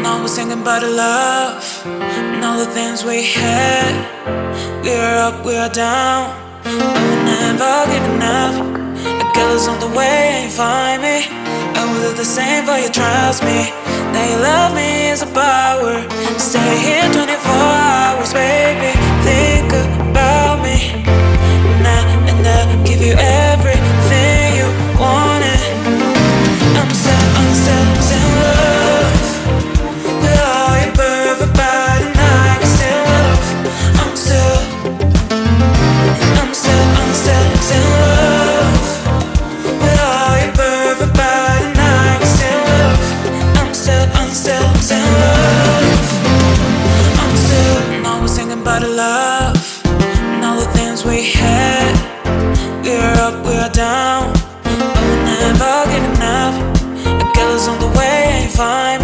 Now we're singing about the love and all the things we had. We are up, we are down, but we're never giving up. The girls on the way ain't find me. I will do the same for you, trust me. Now you love me is a power. Stay here 24 hours, baby. Think about me now, and I'll give you everything you wanted. I'm still in love with all your perfect body, and I can still love. I'm still in love with all your perfect body, and I can still love. I'm still in love. Now we're singing about the love and all the things we had. We're up, we're down, but we're never giving up. The girls on the way ain't fine.